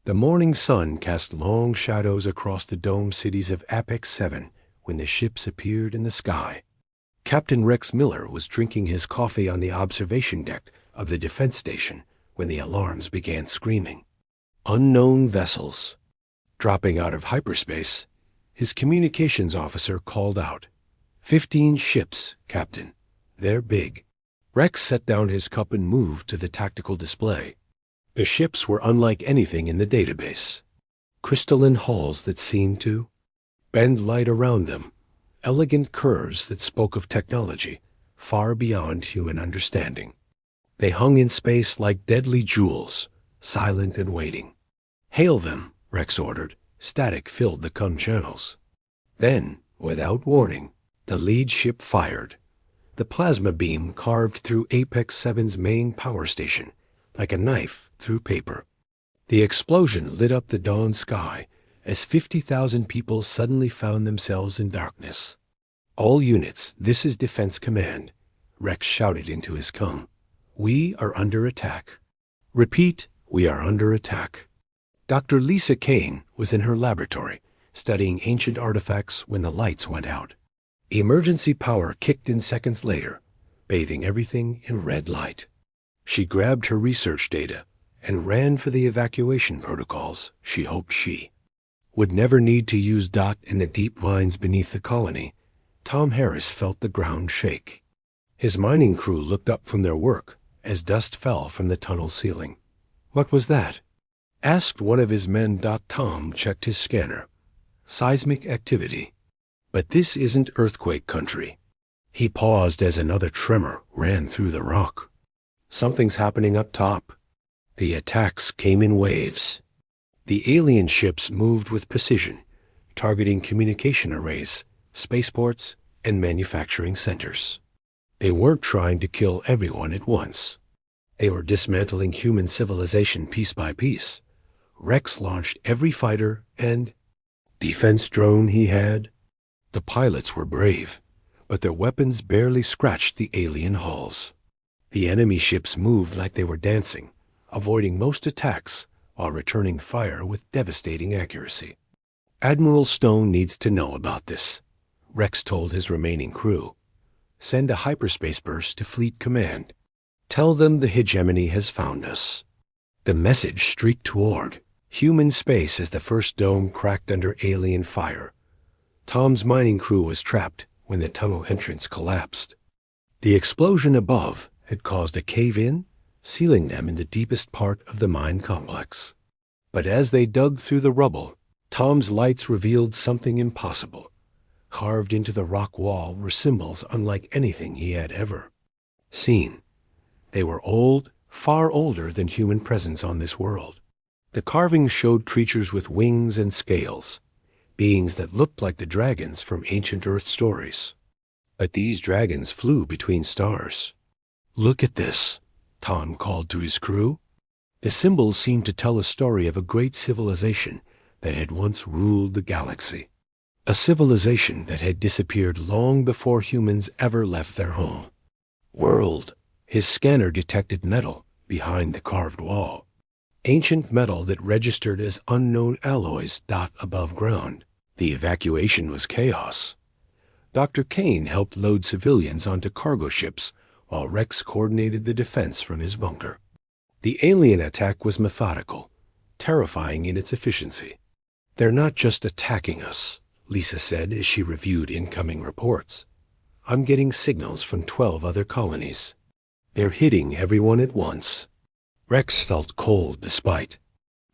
The morning sun cast long shadows across the domed cities of Apex 7 when the ships appeared in the sky. Captain Rex Miller was drinking his coffee on the observation deck of the defense station when the alarms began screaming. Unknown vessels. Dropping out of hyperspace, his communications officer called out, 15 ships, Captain. They're big. Rex set down his cup and moved to the tactical display. The ships were unlike anything in the database. Crystalline hulls that seemed to bend light around them, elegant curves that spoke of technology far beyond human understanding. They hung in space like deadly jewels, silent and waiting. Hail them, Rex ordered. Static filled the comm channels. Then, without warning, the lead ship fired. The plasma beam carved through Apex 7's main power station, like a knife through paper. The explosion lit up the dawn sky as 50,000 people suddenly found themselves in darkness. All units, this is Defense Command, Rex shouted into his comm. We are under attack. Repeat, we are under attack. Dr. Lisa Kane was in her laboratory, studying ancient artifacts when the lights went out. Emergency power kicked in seconds later, bathing everything in red light. She grabbed her research data and ran for the evacuation protocols she hoped she would never need to use. In the deep mines beneath the colony, Tom Harris felt the ground shake. His mining crew looked up from their work as dust fell from the tunnel ceiling. What was that? Asked one of his men. Tom checked his scanner. Seismic activity. But this isn't earthquake country. He paused as another tremor ran through the rock. Something's happening up top. The attacks came in waves. The alien ships moved with precision, targeting communication arrays, spaceports, and manufacturing centers. They weren't trying to kill everyone at once. They were dismantling human civilization piece by piece. Rex launched every fighter and defense drone he had. The pilots were brave, but their weapons barely scratched the alien hulls. The enemy ships moved like they were dancing, avoiding most attacks while returning fire with devastating accuracy. Admiral Stone needs to know about this, Rex told his remaining crew. Send a hyperspace burst to Fleet Command. Tell them the hegemony has found us. The message streaked toward human space as the first dome cracked under alien fire. Tom's mining crew was trapped when the tunnel entrance collapsed. The explosion above had caused a cave-in, sealing them in the deepest part of the mine complex. But as they dug through the rubble, Tom's lights revealed something impossible. Carved into the rock wall were symbols unlike anything he had ever seen. They were old, far older than human presence on this world. The carvings showed creatures with wings and scales, beings that looked like the dragons from ancient Earth stories. But these dragons flew between stars. Look at this, Tom called to his crew. The symbols seemed to tell a story of a great civilization that had once ruled the galaxy. A civilization that had disappeared long before humans ever left their home. World. His scanner detected metal behind the carved wall. Ancient metal that registered as unknown alloys. Above ground. The evacuation was chaos. Dr. Kane helped load civilians onto cargo ships while Rex coordinated the defense from his bunker. The alien attack was methodical, terrifying in its efficiency. They're not just attacking us, Lisa said as she reviewed incoming reports. I'm getting signals from 12 other colonies. They're hitting everyone at once. Rex felt cold despite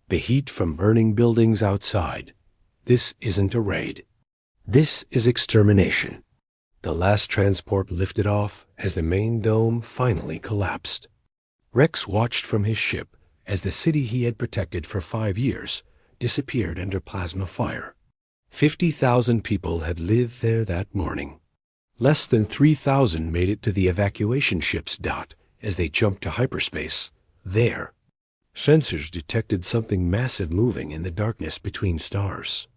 the heat from burning buildings outside. This isn't a raid. This is extermination. The last transport lifted off as the main dome finally collapsed. Rex watched from his ship as the city he had protected for 5 years disappeared under plasma fire. 50,000 people had lived there that morning. Less than 3,000 made it to the evacuation ships. As they jumped to hyperspace. There, sensors detected something massive moving in the darkness between stars.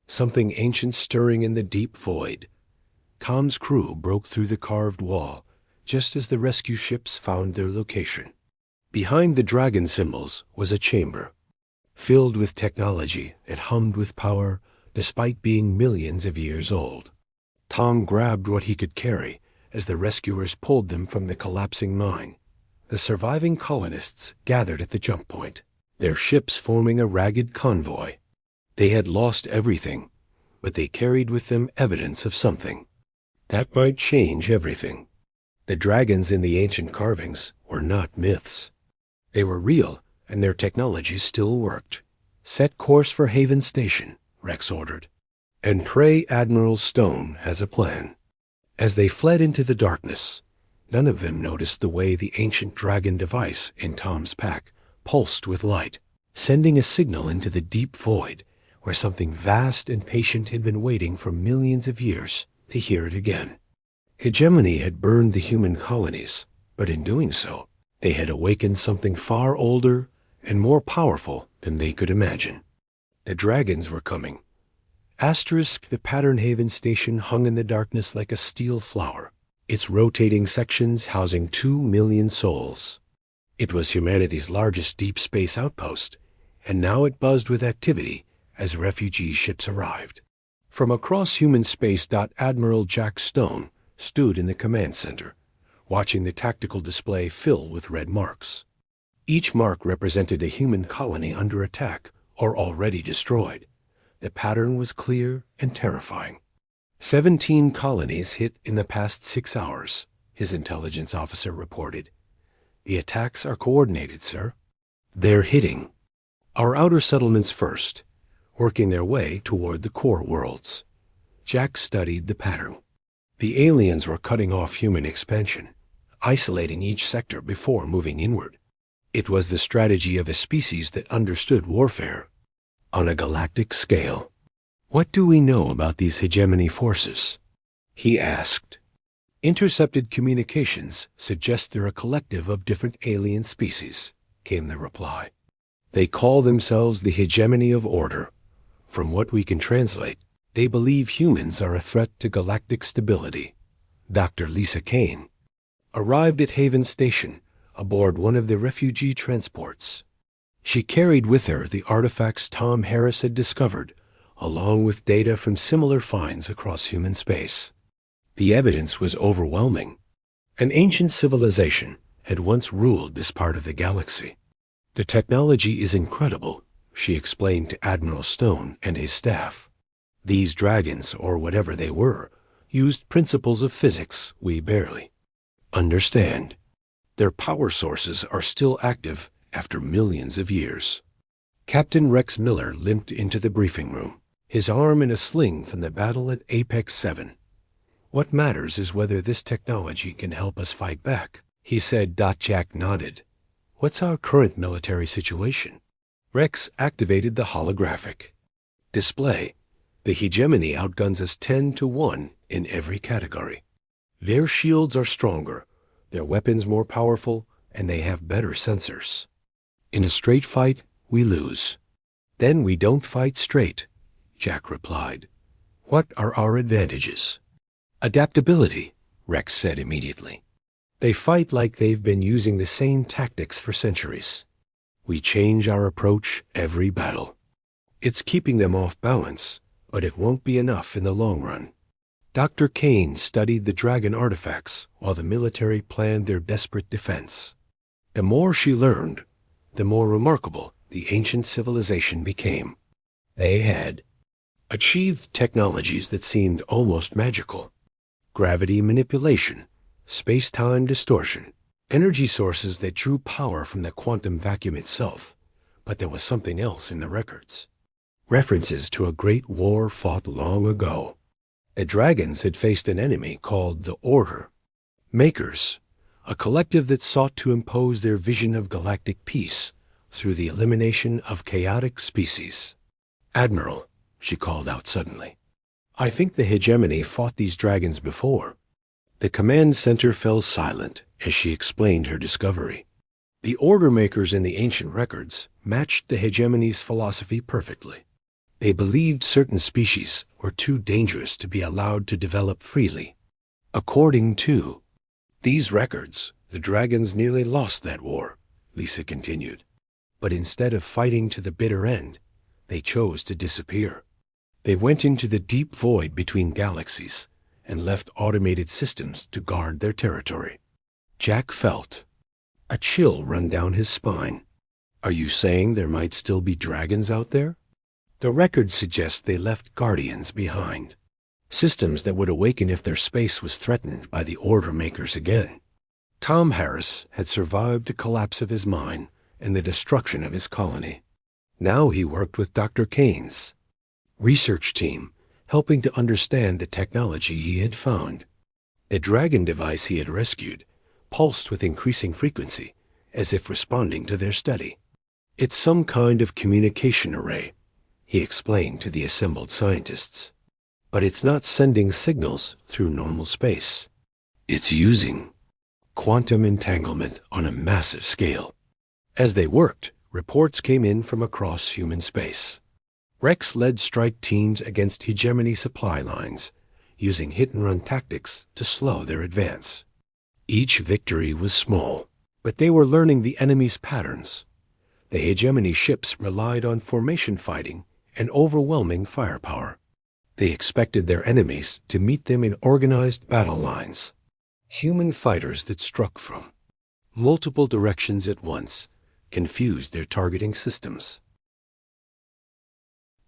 Something ancient stirring in the deep void. Tom's crew broke through the carved wall just as the rescue ships found their location. Behind the dragon symbols was a chamber. filled with technology that hummed with power despite being millions of years old. Tom grabbed what he could carry as the rescuers pulled them from the collapsing mine. The surviving colonists gathered at the jump point, their ships forming a ragged convoy. They had lost everything, but they carried with them evidence of something. That might change everything. The dragons in the ancient carvings were not myths. They were real, and their technology still worked. "Set course for Haven Station," Rex ordered. "And pray Admiral Stone has a plan." As they fled into the darkness, none of them noticed the way the ancient dragon device in Tom's pack pulsed with light, sending a signal into the deep void where something vast and patient had been waiting for millions of years to hear it again. Hegemony had burned the human colonies, but in doing so, they had awakened something far older and more powerful than they could imagine. The dragons were coming. The Pattern Haven station hung in the darkness like a steel flower, its rotating sections housing 2 million souls. It was humanity's largest deep space outpost, and now it buzzed with activity as refugee ships arrived. From across human space, Admiral Jack Stone stood in the command center, watching the tactical display fill with red marks. Each mark represented a human colony under attack or already destroyed. The pattern was clear and terrifying. 17 colonies hit in the past 6 hours, his intelligence officer reported. "The attacks are coordinated, sir." "They're hitting our outer settlements first, working their way toward the core worlds." Jack studied the pattern. The aliens were cutting off human expansion, isolating each sector before moving inward. It was the strategy of a species that understood warfare on a galactic scale. "What do we know about these hegemony forces?" he asked. "Intercepted communications suggest they're a collective of different alien species," came the reply. "They call themselves the hegemony of order. From what we can translate, they believe humans are a threat to galactic stability." Dr. Lisa Kane arrived at Haven Station aboard one of the refugee transports. She carried with her the artifacts Tom Harris had discovered, along with data from similar finds across human space. The evidence was overwhelming. An ancient civilization had once ruled this part of the galaxy. "The technology is incredible," she explained to Admiral Stone and his staff. "These dragons, or whatever they were, used principles of physics we barely understand. Their power sources are still active after millions of years." Captain Rex Miller limped into the briefing room, his arm in a sling from the battle at Apex 7. "What matters is whether this technology can help us fight back," he said. Jack nodded. "What's our current military situation?" Rex activated the holographic display. "The hegemony outguns us 10-1 in every category. Their shields are stronger, their weapons more powerful, and they have better sensors. In a straight fight, we lose." "Then we don't fight straight," Jack replied. "What are our advantages?" "Adaptability," Rex said immediately. "They fight like they've been using the same tactics for centuries. We change our approach every battle. It's keeping them off balance, but it won't be enough in the long run." Dr. Kane studied the dragon artifacts while the military planned their desperate defense. The more she learned, the more remarkable the ancient civilization became. They had achieved technologies that seemed almost magical. Gravity manipulation, space-time distortion, energy sources that drew power from the quantum vacuum itself. But there was something else in the records. References to a great war fought long ago. The dragons had faced an enemy called the Order. Makers, a collective that sought to impose their vision of galactic peace through the elimination of chaotic species. "Admiral," she called out suddenly, "I think the hegemony fought these dragons before." The command center fell silent as she explained her discovery. The order makers in the ancient records matched the hegemony's philosophy perfectly. They believed certain species were too dangerous to be allowed to develop freely. According to these records, the dragons nearly lost that war, Lisa continued. But instead of fighting to the bitter end, they chose to disappear. They went into the deep void between galaxies and left automated systems to guard their territory. Jack felt a chill run down his spine. Are you saying there might still be dragons out there? The records suggest they left guardians behind. Systems that would awaken if their space was threatened by the Order Makers again. Tom Harris had survived the collapse of his mine and the destruction of his colony. Now he worked with Dr. Kane's research team, helping to understand the technology he had found. The dragon device he had rescued pulsed with increasing frequency, as if responding to their study. It's some kind of communication array, he explained to the assembled scientists. But it's not sending signals through normal space. It's using quantum entanglement on a massive scale. As they worked, reports came in from across human space. Rex led strike teams against hegemony supply lines, using hit-and-run tactics to slow their advance. Each victory was small, but they were learning the enemy's patterns. The hegemony ships relied on formation fighting and overwhelming firepower. They expected their enemies to meet them in organized battle lines. Human fighters that struck from multiple directions at once confused their targeting systems.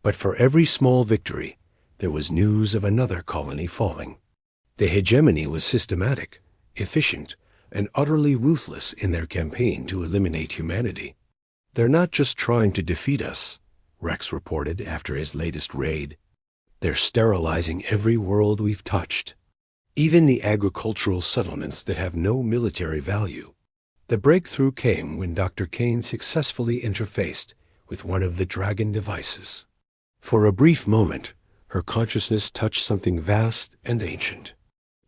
But for every small victory, there was news of another colony falling. The hegemony was systematic, efficient, and utterly ruthless in their campaign to eliminate humanity. They're not just trying to defeat us, Rex reported after his latest raid. They're sterilizing every world we've touched, even the agricultural settlements that have no military value. The breakthrough came when Dr. Kane successfully interfaced with one of the dragon devices. For a brief moment, her consciousness touched something vast and ancient.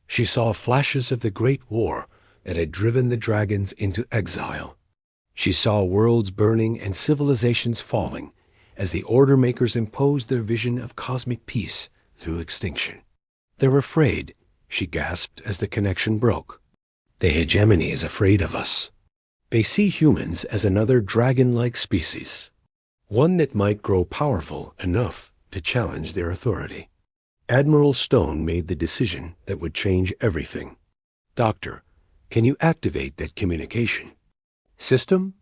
She saw flashes of the Great War that had driven the dragons into exile. She saw worlds burning and civilizations falling as the Order Makers imposed their vision of cosmic peace through extinction. They're afraid, she gasped as the connection broke. The hegemony is afraid of us. They see humans as another dragon-like species, one that might grow powerful enough to challenge their authority. Admiral Stone made the decision that would change everything. Doctor, can you activate that communication system?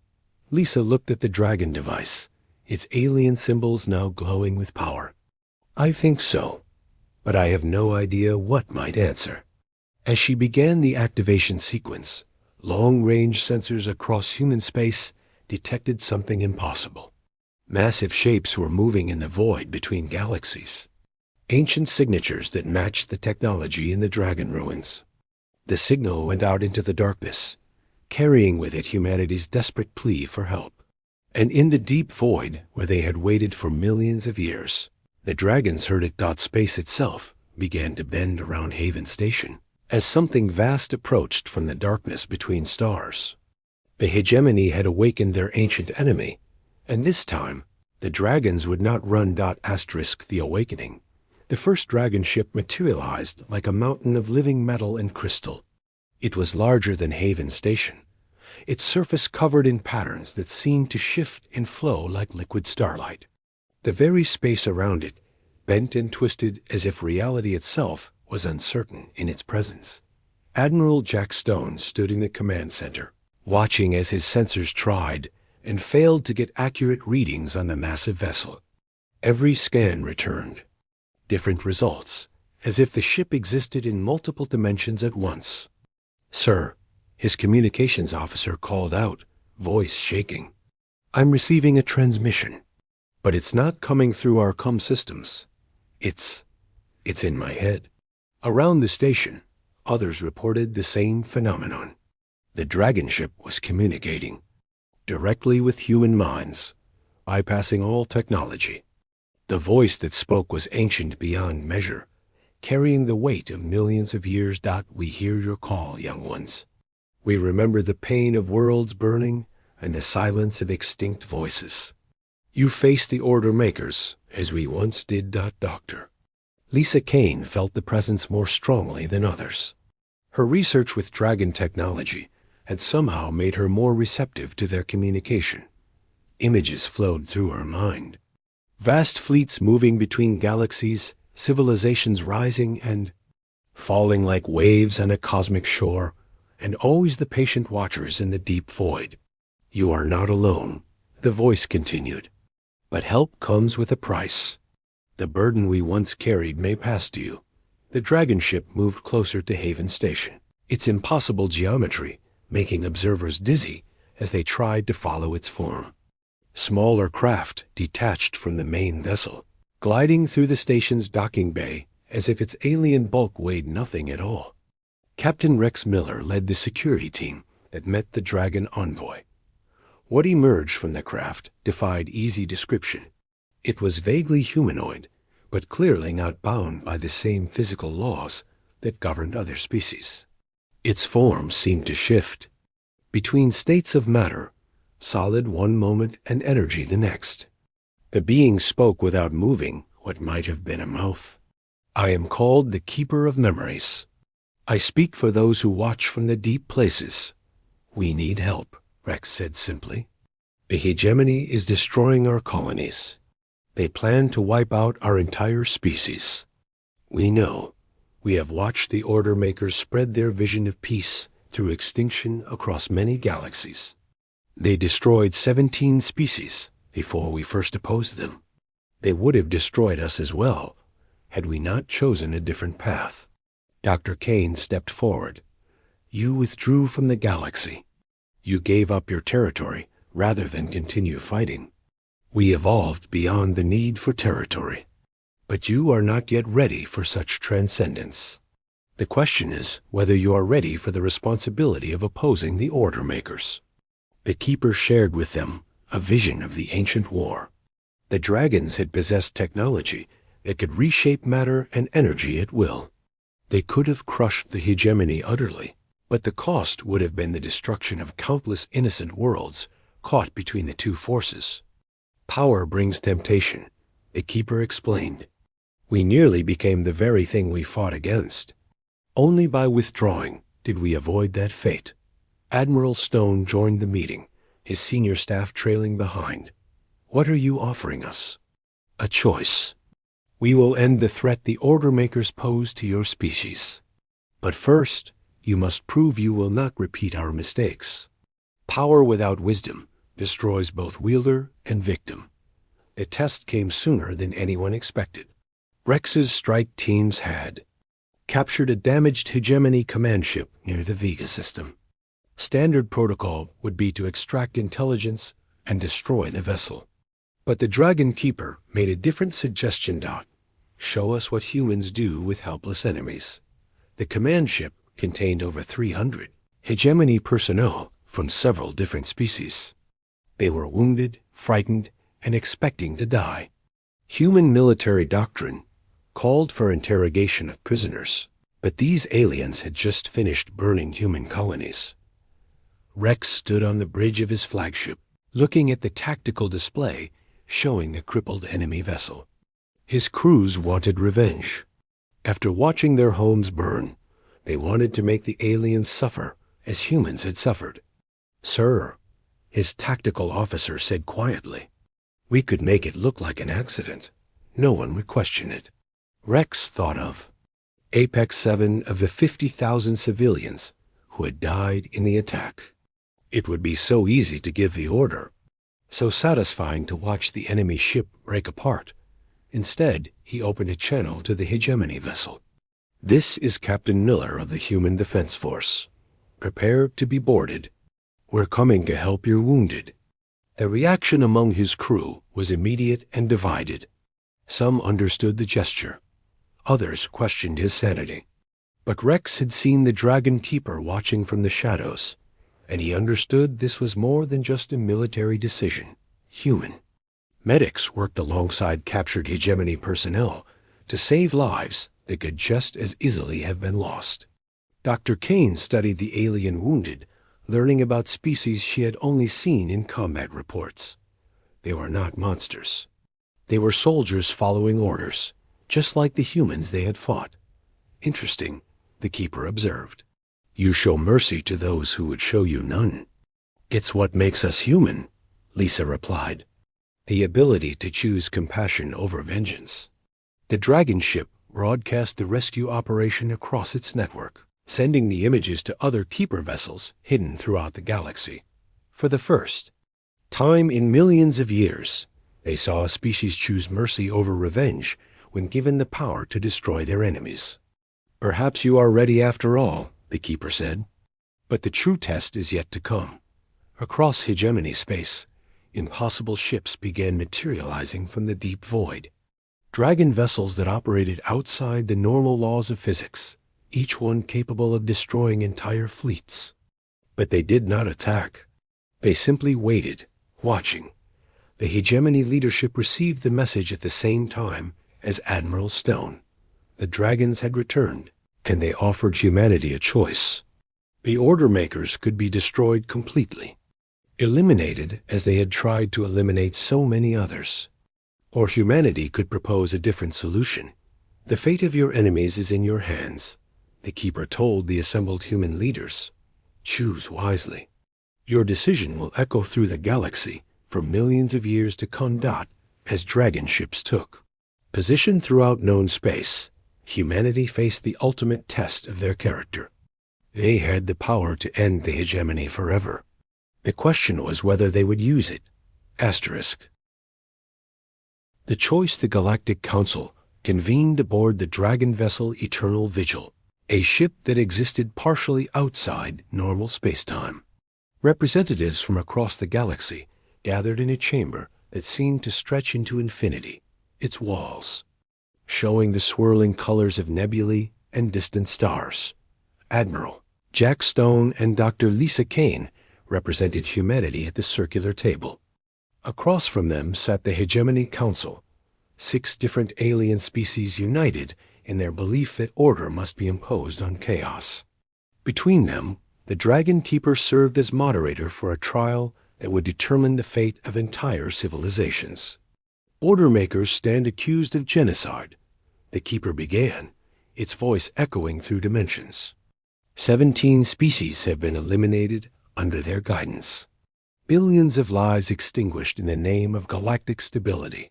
Lisa looked at the dragon device, its alien symbols now glowing with power. I think so, but I have no idea what might answer. As she began the activation sequence, long-range sensors across human space detected something impossible. Massive shapes were moving in the void between galaxies, ancient signatures that matched the technology in the dragon ruins. The signal went out into the darkness, carrying with it humanity's desperate plea for help. And in the deep void where they had waited for millions of years, the dragons heard it. Space itself began to bend around Haven Station as something vast approached from the darkness between stars. The hegemony had awakened their ancient enemy, and this time the dragons would not run. The Awakening. The first dragon ship materialized like a mountain of living metal and crystal. It was larger than Haven Station, its surface covered in patterns that seemed to shift and flow like liquid starlight. The very space around it bent and twisted as if reality itself was uncertain in its presence. Admiral Jack Stone stood in the command center, watching as his sensors tried and failed to get accurate readings on the massive vessel. Every scan returned different results, as if the ship existed in multiple dimensions at once. Sir, his communications officer called out, voice shaking. I'm receiving a transmission, but it's not coming through our comm systems. It's in my head. Around the station, others reported the same phenomenon. The dragon ship was communicating directly with human minds, bypassing all technology. The voice that spoke was ancient beyond measure, carrying the weight of millions of years. We hear your call, young ones. We remember the pain of worlds burning and the silence of extinct voices. You face the Order Makers, as we once did. Doctor. Lisa Kane felt the presence more strongly than others. Her research with dragon technology had somehow made her more receptive to their communication. Images flowed through her mind. Vast fleets moving between galaxies, civilizations rising and falling like waves on a cosmic shore, and always the patient watchers in the deep void. "You are not alone," the voice continued. "But help comes with a price. The burden we once carried may pass to you." The dragon ship moved closer to Haven Station, its impossible geometry making observers dizzy as they tried to follow its form. Smaller craft detached from the main vessel, gliding through the station's docking bay as if its alien bulk weighed nothing at all. Captain Rex Miller led the security team that met the Dragon envoy. What emerged from the craft defied easy description. It was vaguely humanoid, but clearly not bound by the same physical laws that governed other species. Its form seemed to shift between states of matter, solid one moment and energy the next. The being spoke without moving what might have been a mouth. "I am called the Keeper of Memories. I speak for those who watch from the deep places. We need help," Rex said simply. "The hegemony is destroying our colonies. They plan to wipe out our entire species. We know. We have watched the Order Makers spread their vision of peace through extinction across many galaxies. They destroyed 17 species before we first opposed them. They would have destroyed us as well had we not chosen a different path." Dr. Kane stepped forward. "You withdrew from the galaxy. You gave up your territory rather than continue fighting. We evolved beyond the need for territory. But you are not yet ready for such transcendence. The question is whether you are ready for the responsibility of opposing the Order Makers." The Keeper shared with them a vision of the ancient war. The dragons had possessed technology that could reshape matter and energy at will. They could have crushed the hegemony utterly, but the cost would have been the destruction of countless innocent worlds caught between the two forces. "Power brings temptation," the Keeper explained. "We nearly became the very thing we fought against. Only by withdrawing did we avoid that fate." Admiral Stone joined the meeting, his senior staff trailing behind. "What are you offering us?" "A choice. We will end the threat the Order Makers pose to your species. But first, you must prove you will not repeat our mistakes. Power without wisdom destroys both wielder and victim. The test came sooner than anyone expected. Rex's strike teams had captured a damaged hegemony command ship near the Vega system. Standard protocol would be to extract intelligence and destroy the vessel. But the Dragon Keeper made a different suggestion. Show us what humans do with helpless enemies. The command ship contained over 300 hegemony personnel from several different species. They were wounded, frightened, and expecting to die. Human military doctrine called for interrogation of prisoners, but these aliens had just finished burning human colonies. Rex stood on the bridge of his flagship, looking at the tactical display showing the crippled enemy vessel. His crews wanted revenge. After watching their homes burn, they wanted to make the aliens suffer as humans had suffered. "Sir," his tactical officer said quietly, "we could make it look like an accident. No one would question it." Rex thought of Apex 7 of the 50,000 civilians who had died in the attack. It would be so easy to give the order, so satisfying to watch the enemy ship break apart. Instead, he opened a channel to the hegemony vessel. "This is Captain Miller of the Human Defense Force. Prepare to be boarded. We're coming to help your wounded." The reaction among his crew was immediate and divided. Some understood the gesture. Others questioned his sanity. But Rex had seen the Dragon Keeper watching from the shadows, and he understood this was more than just a military decision. Human. Medics worked alongside captured hegemony personnel to save lives that could just as easily have been lost. Dr. Kane studied the alien wounded, learning about species she had only seen in combat reports. They were not monsters. They were soldiers following orders, just like the humans they had fought. "Interesting," the Keeper observed. "You show mercy to those who would show you none. It's what makes us human, Lisa replied. The ability to choose compassion over vengeance. The Dragon ship broadcast the rescue operation across its network, sending the images to other Keeper vessels hidden throughout the galaxy. For the first time in millions of years, they saw a species choose mercy over revenge when given the power to destroy their enemies. Perhaps you are ready after all, the Keeper said. But the true test is yet to come. Across hegemony space, impossible ships began materializing from the deep void. Dragon vessels that operated outside the normal laws of physics, each one capable of destroying entire fleets. But they did not attack. They simply waited, watching. The hegemony leadership received the message at the same time as Admiral Stone. The dragons had returned, and they offered humanity a choice. The order makers could be destroyed completely, eliminated as they had tried to eliminate so many others. Or humanity could propose a different solution. The fate of your enemies is in your hands, the Keeper told the assembled human leaders. Choose wisely. Your decision will echo through the galaxy for millions of years to come. As dragon ships took position throughout known space, humanity faced the ultimate test of their character. They had the power to end the hegemony forever. The question was whether they would use it. Asterisk. The choice the Galactic Council convened aboard the dragon vessel Eternal Vigil, a ship that existed partially outside normal spacetime. Representatives from across the galaxy gathered in a chamber that seemed to stretch into infinity, its walls, showing the swirling colors of nebulae and distant stars. Admiral Jack Stone and Dr. Lisa Kane represented humanity at the circular table. Across from them sat the Hegemony Council, 6 different alien species united in their belief that order must be imposed on chaos. Between them, the Dragon Keeper served as moderator for a trial that would determine the fate of entire civilizations. Order makers stand accused of genocide, the Keeper began, its voice echoing through dimensions. 17 species have been eliminated under their guidance. Billions of lives extinguished in the name of galactic stability.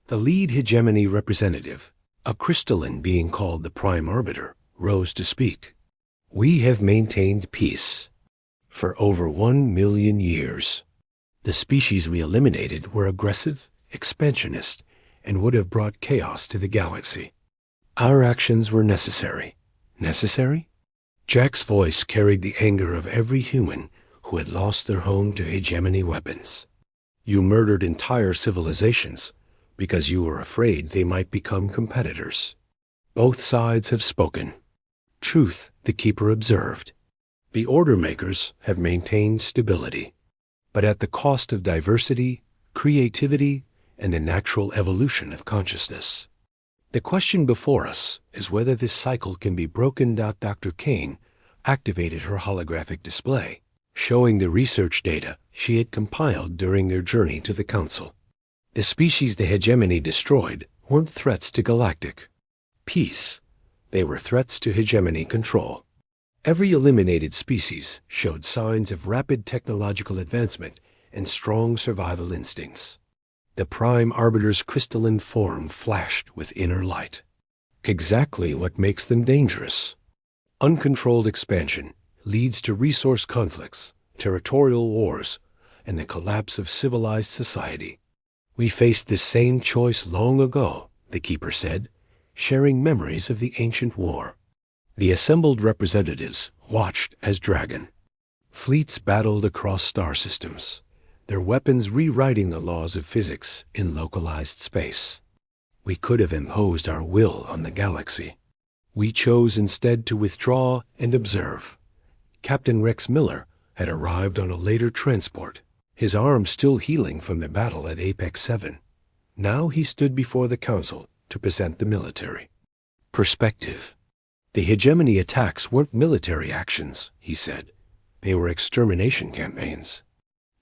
The lead hegemony representative, a crystalline being called the Prime Arbiter, rose to speak. We have maintained peace for over 1 million years. The species we eliminated were aggressive, expansionist, and would have brought chaos to the galaxy. Our actions were necessary. Necessary? Jack's voice carried the anger of every human who had lost their home to hegemony weapons. You murdered entire civilizations because you were afraid they might become competitors. Both sides have spoken. Truth, the Keeper observed. The order makers have maintained stability, but at the cost of diversity, creativity, and the natural evolution of consciousness. The question before us is whether this cycle can be broken. Dr. Kane activated her holographic display, showing the research data she had compiled during their journey to the Council. The species the hegemony destroyed weren't threats to galactic peace. They were threats to hegemony control. Every eliminated species showed signs of rapid technological advancement and strong survival instincts. The Prime Arbiter's crystalline form flashed with inner light. Exactly what makes them dangerous. Uncontrolled expansion leads to resource conflicts, territorial wars, and the collapse of civilized society. We faced this same choice long ago, the Keeper said, sharing memories of the ancient war. The assembled representatives watched as Dragon fleets battled across star systems, their weapons rewriting the laws of physics in localized space. We could have imposed our will on the galaxy. We chose instead to withdraw and observe. Captain Rex Miller had arrived on a later transport, his arm still healing from the battle at Apex 7. Now he stood before the Council to present the military perspective. The hegemony attacks weren't military actions, he said. They were extermination campaigns.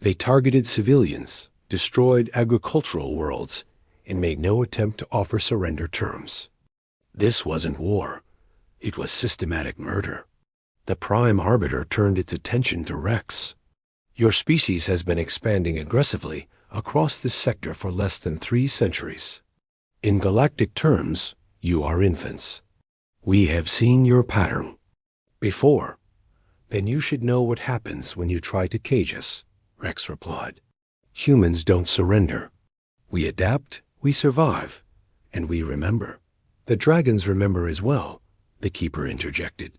They targeted civilians, destroyed agricultural worlds, and made no attempt to offer surrender terms. This wasn't war. It was systematic murder. The Prime Arbiter turned its attention to Rex. Your species has been expanding aggressively across this sector for less than 3 centuries. In galactic terms, you are infants. We have seen your pattern before. Then you should know what happens when you try to cage us, Rex replied. Humans don't surrender. We adapt, we survive, and we remember. The dragons remember as well, the Keeper interjected.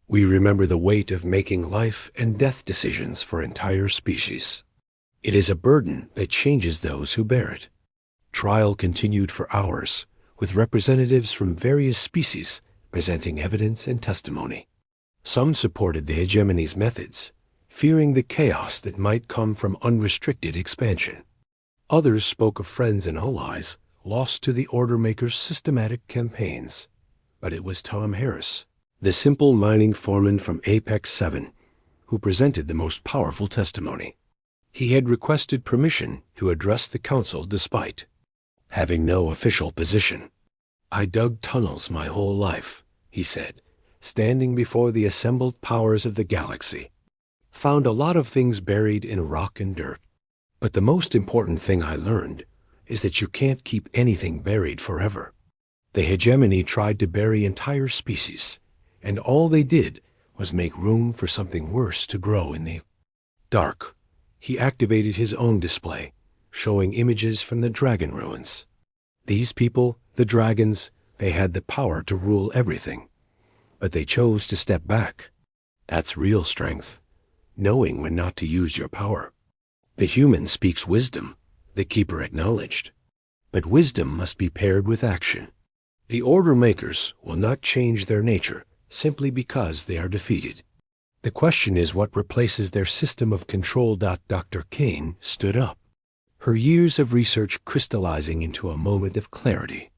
We remember the weight of making life and death decisions for entire species. It is a burden that changes those who bear it. Trial continued for hours, with representatives from various species presenting evidence and testimony. Some supported the hegemony's methods, fearing the chaos that might come from unrestricted expansion. Others spoke of friends and allies lost to the Order Maker's systematic campaigns. But it was Tom Harris, the simple mining foreman from Apex 7, who presented the most powerful testimony. He had requested permission to address the council despite having no official position. I dug tunnels my whole life, he said, standing before the assembled powers of the galaxy. Found a lot of things buried in rock and dirt. But the most important thing I learned is that you can't keep anything buried forever. The hegemony tried to bury entire species, and all they did was make room for something worse to grow in the dark. He activated his own display, showing images from the dragon ruins. These people, the dragons, they had the power to rule everything. But they chose to step back. That's real strength, knowing when not to use your power. The human speaks wisdom, the Keeper acknowledged. But wisdom must be paired with action. The Order Makers will not change their nature simply because they are defeated. The question is what replaces their system of control. Dr. Kane stood up, her years of research crystallizing into a moment of clarity.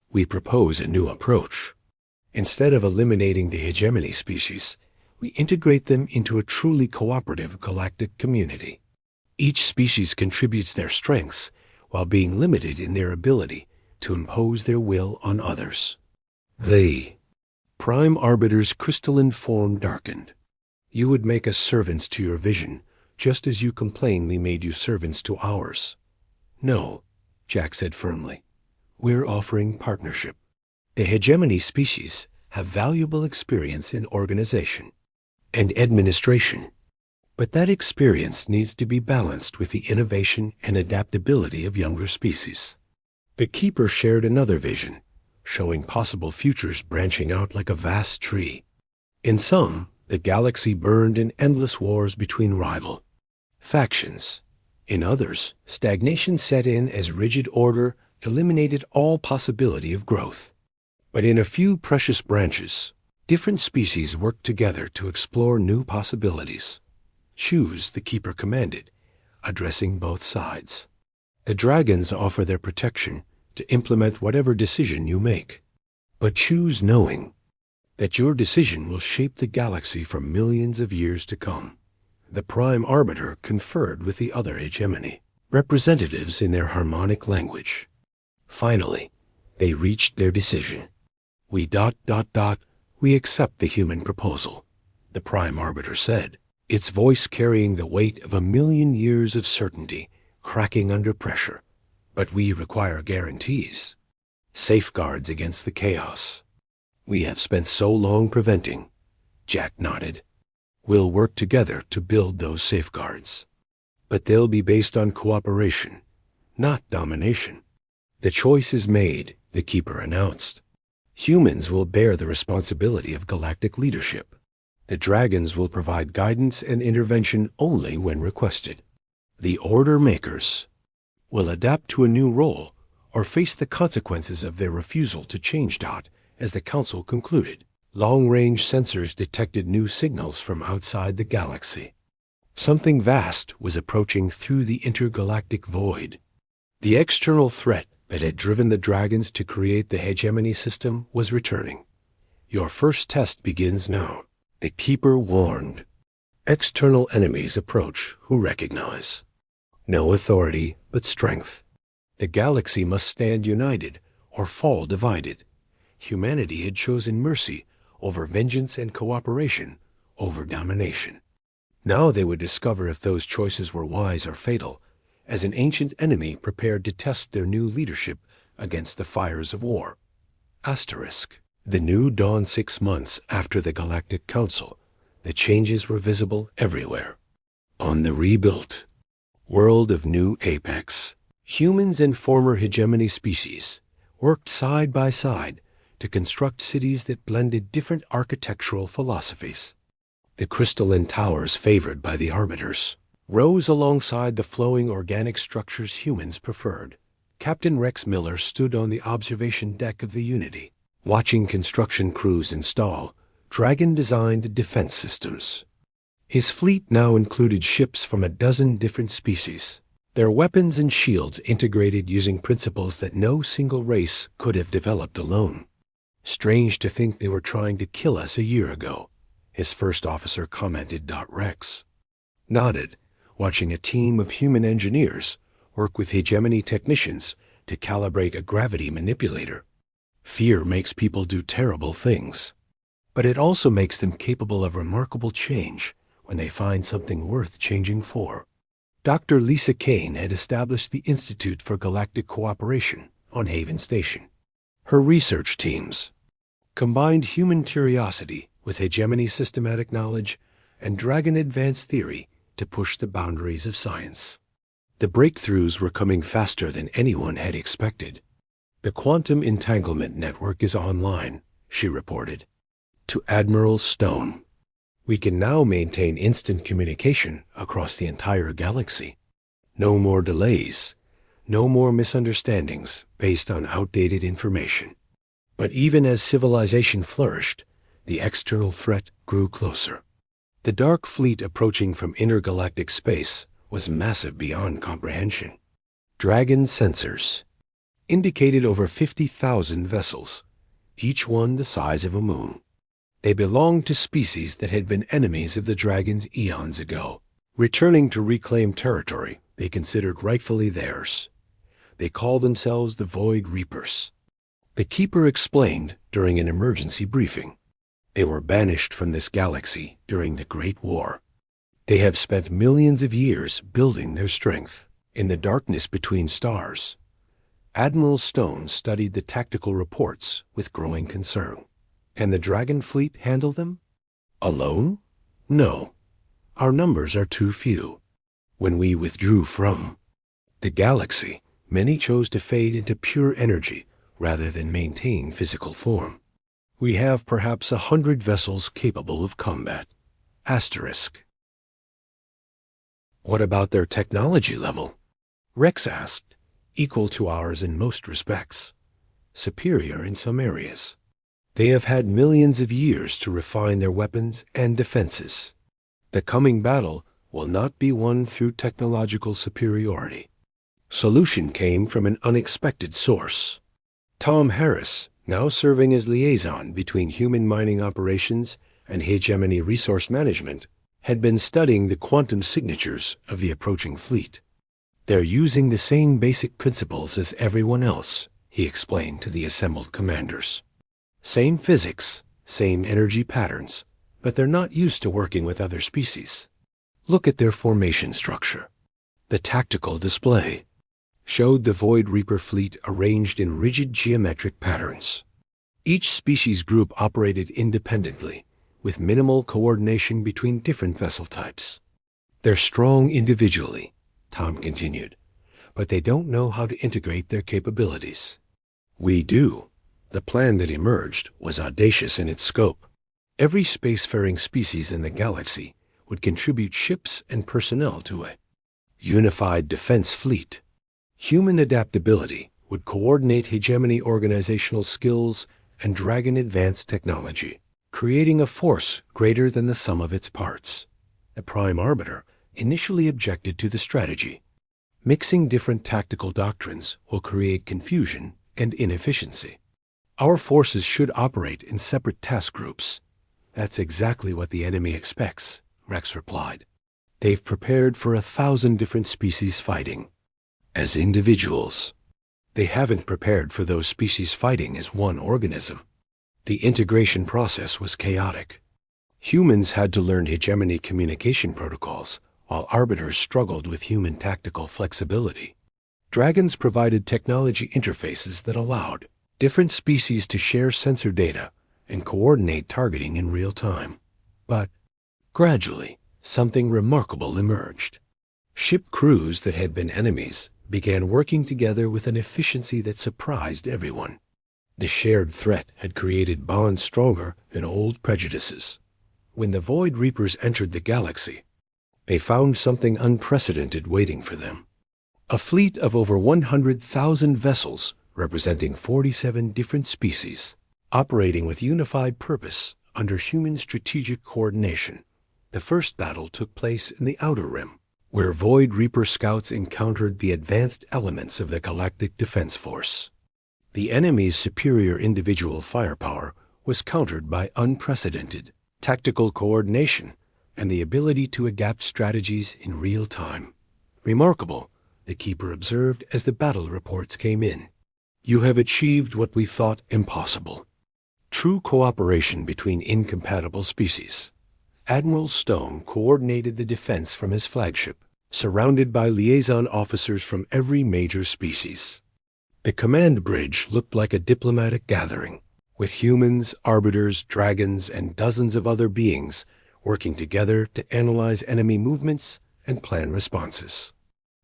We propose a new approach. Instead of eliminating the hegemony species, we integrate them into a truly cooperative galactic community. Each species contributes their strengths while being limited in their ability to impose their will on others. The Prime Arbiter's crystalline form darkened. You would make us servants to your vision, just as you complain we made you servants to ours. No, Jack said firmly. We're offering partnership. The hegemony species have valuable experience in organization and administration. But that experience needs to be balanced with the innovation and adaptability of younger species. The Keeper shared another vision, showing possible futures branching out like a vast tree. In some, the galaxy burned in endless wars between rival factions. In others, stagnation set in as rigid order eliminated all possibility of growth. But in a few precious branches, different species worked together to explore new possibilities. Choose, the Keeper commanded, addressing both sides. The dragons offer their protection to implement whatever decision you make. But choose knowing that your decision will shape the galaxy for millions of years to come. The Prime Arbiter conferred with the other hegemony, representatives in their harmonic language. Finally, they reached their decision. We accept the human proposal, the Prime Arbiter said, its voice carrying the weight of 1,000,000 years of certainty, cracking under pressure. But we require guarantees, safeguards against the chaos we have spent so long preventing. Jack nodded. We'll work together to build those safeguards. But they'll be based on cooperation, not domination. The choice is made, the Keeper announced. Humans will bear the responsibility of galactic leadership. The dragons will provide guidance and intervention only when requested. The Order Makers will adapt to a new role or face the consequences of their refusal to change. As the Council concluded, long-range sensors detected new signals from outside the galaxy. Something vast was approaching through the intergalactic void. The external threat that had driven the dragons to create the hegemony system was returning. Your first test begins now, the Keeper warned. External enemies approach who recognize no authority but strength. The galaxy must stand united or fall divided. Humanity had chosen mercy over vengeance and cooperation over domination. Now they would discover if those choices were wise or fatal, as an ancient enemy prepared to test their new leadership against the fires of war. Asterisk. The new dawned 6 months after the Galactic Council. The changes were visible everywhere. On the rebuilt world of New Apex, humans and former hegemony species worked side by side to construct cities that blended different architectural philosophies. The crystalline towers favored by the Arbiters rose alongside the flowing organic structures humans preferred. Captain Rex Miller stood on the observation deck of the Unity, watching construction crews install Dragon-designed defense systems. His fleet now included ships from a dozen different species, their weapons and shields integrated using principles that no single race could have developed alone. Strange to think they were trying to kill us a year ago, his first officer commented. Rex nodded, watching a team of human engineers work with hegemony technicians to calibrate a gravity manipulator. Fear makes people do terrible things, but it also makes them capable of remarkable change when they find something worth changing for. Dr. Lisa Kane had established the Institute for Galactic Cooperation on Haven Station. Her research teams combined human curiosity with hegemony systematic knowledge and Dragon advanced theory to push the boundaries of science. The breakthroughs were coming faster than anyone had expected. The quantum entanglement network is online, she reported. To Admiral Stone, we can now maintain instant communication across the entire galaxy. No more delays, no more misunderstandings based on outdated information. But even as civilization flourished, the external threat grew closer. The dark fleet approaching from intergalactic space was massive beyond comprehension. Dragon sensors indicated over 50,000 vessels, each one the size of a moon. They belonged to species that had been enemies of the Dragons eons ago, returning to reclaim territory they considered rightfully theirs. They called themselves the Void Reapers. The Keeper explained during an emergency briefing. They were banished from this galaxy during the Great War. They have spent millions of years building their strength in the darkness between stars. Admiral Stone studied the tactical reports with growing concern. Can the Dragon fleet handle them? Alone? No. Our numbers are too few. When we withdrew from the galaxy, many chose to fade into pure energy rather than maintain physical form. We have perhaps 100 vessels capable of combat. Asterisk. What about their technology level? Rex asked. Equal to ours in most respects. Superior in some areas. They have had millions of years to refine their weapons and defenses. The coming battle will not be won through technological superiority. Solution came from an unexpected source. Tom Harris, now serving as liaison between human mining operations and hegemony resource management, had been studying the quantum signatures of the approaching fleet. They're using the same basic principles as everyone else, he explained to the assembled commanders. Same physics, same energy patterns, but they're not used to working with other species. Look at their formation structure. The tactical display showed the Void Reaper fleet arranged in rigid geometric patterns. Each species group operated independently, with minimal coordination between different vessel types. They're strong individually, Tom continued, but they don't know how to integrate their capabilities. We do. The plan that emerged was audacious in its scope. Every spacefaring species in the galaxy would contribute ships and personnel to a unified defense fleet. Human adaptability would coordinate hegemony organizational skills and Dragon advanced technology, creating a force greater than the sum of its parts. The Prime Arbiter initially objected to the strategy. Mixing different tactical doctrines will create confusion and inefficiency. Our forces should operate in separate task groups. That's exactly what the enemy expects, Rex replied. They've prepared for 1,000 different species fighting. As individuals, they haven't prepared for those species fighting as one organism. The integration process was chaotic. Humans had to learn hegemony communication protocols, while arbiters struggled with human tactical flexibility. Dragons provided technology interfaces that allowed different species to share sensor data and coordinate targeting in real time. But gradually, something remarkable emerged. Ship crews that had been enemies began working together with an efficiency that surprised everyone. The shared threat had created bonds stronger than old prejudices. When the Void Reapers entered the galaxy, they found something unprecedented waiting for them. A fleet of over 100,000 vessels representing 47 different species, operating with unified purpose under human strategic coordination. The first battle took place in the Outer Rim, where Void Reaper scouts encountered the advanced elements of the Galactic Defense Force. The enemy's superior individual firepower was countered by unprecedented tactical coordination and the ability to adapt strategies in real time. Remarkable, the Keeper observed as the battle reports came in. You have achieved what we thought impossible. True cooperation between incompatible species. Admiral Stone coordinated the defense from his flagship, surrounded by liaison officers from every major species. The command bridge looked like a diplomatic gathering, with humans, arbiters, dragons, and dozens of other beings working together to analyze enemy movements and plan responses.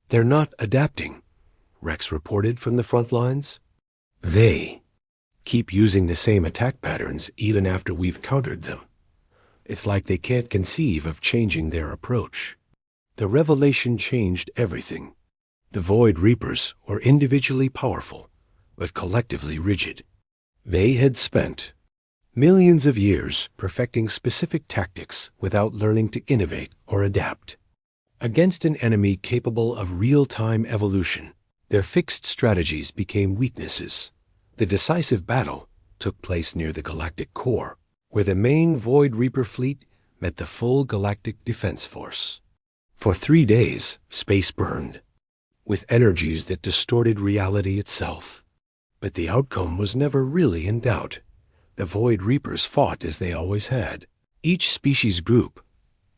They're not adapting, Rex reported from the front lines. They keep using the same attack patterns even after we've countered them. It's like they can't conceive of changing their approach. The revelation changed everything. The Void Reapers were individually powerful, but collectively rigid. They had spent millions of years perfecting specific tactics without learning to innovate or adapt. Against an enemy capable of real-time evolution, their fixed strategies became weaknesses. The decisive battle took place near the galactic core, where the main Void Reaper fleet met the full Galactic Defense Force. For 3 days, space burned, with energies that distorted reality itself. But the outcome was never really in doubt. The Void Reapers fought as they always had, each species group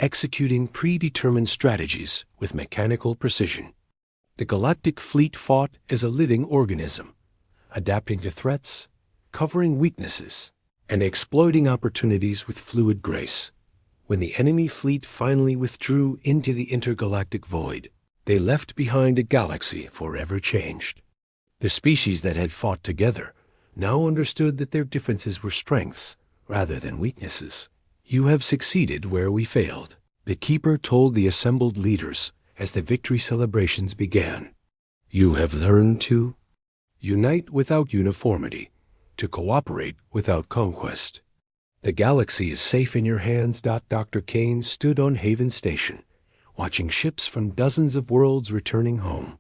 executing predetermined strategies with mechanical precision. The galactic fleet fought as a living organism, adapting to threats, covering weaknesses, and exploiting opportunities with fluid grace. When the enemy fleet finally withdrew into the intergalactic void, they left behind a galaxy forever changed. The species that had fought together now understood that their differences were strengths rather than weaknesses. You have succeeded where we failed, the Keeper told the assembled leaders as the victory celebrations began. You have learned to unite without uniformity, to cooperate without conquest. The galaxy is safe in your hands. Dr. Kane stood on Haven Station, watching ships from dozens of worlds returning home.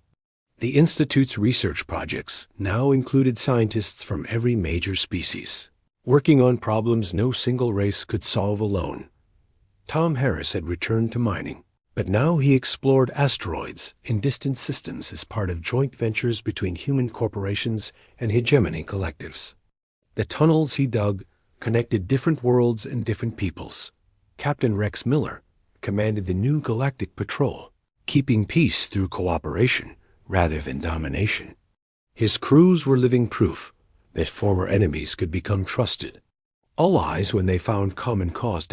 The Institute's research projects now included scientists from every major species, working on problems no single race could solve alone. Tom Harris had returned to mining, but now he explored asteroids in distant systems as part of joint ventures between human corporations and hegemony collectives. The tunnels he dug connected different worlds and different peoples. Captain Rex Miller commanded the new Galactic Patrol, keeping peace through cooperation rather than domination. His crews were living proof that former enemies could become trusted allies when they found common cause.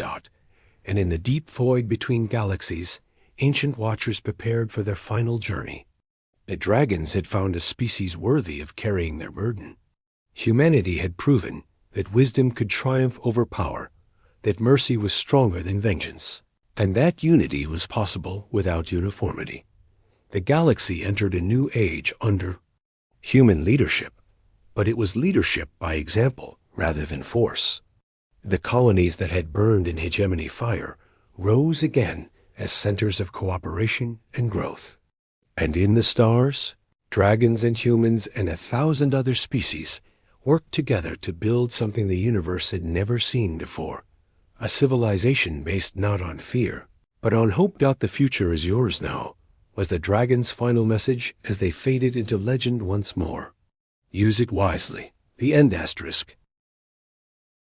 And in the deep void between galaxies, ancient watchers prepared for their final journey. The dragons had found a species worthy of carrying their burden. Humanity had proven that wisdom could triumph over power, that mercy was stronger than vengeance, and that unity was possible without uniformity. The galaxy entered a new age under human leadership, but it was leadership by example rather than force. The colonies that had burned in hegemony fire rose again as centers of cooperation and growth. And in the stars, dragons and humans and 1,000 other species worked together to build something the universe had never seen before, a civilization based not on fear, but on hope. The future is yours now, was the dragon's final message as they faded into legend once more. Use it wisely. The end asterisk.